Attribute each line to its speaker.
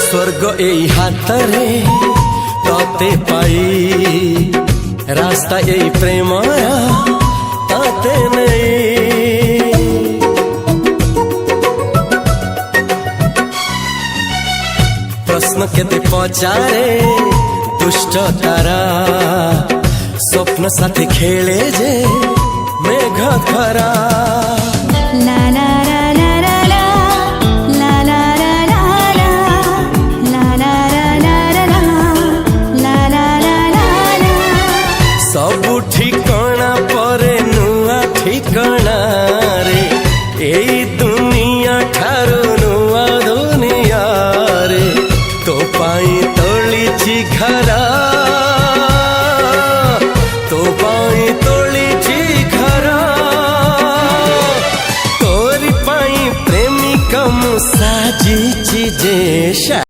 Speaker 1: स्वर्ग एई हातरे तते पाई रास्ता एई प्रेमया ताते नहीं। प्रश्न केते पचारे दुष्ट तारा स्वप्न साथी खेले जे मेघ खरा।
Speaker 2: ला ला
Speaker 1: सबु ठिकाना परे नुआ ठिकाना रे एई दुनिया ठारू नुआ दुनिया रे। तो पाई तोलिछि घरा तो पाई तोलिछि घरा तोरी पाई प्रेमिका मु साजिछि जे।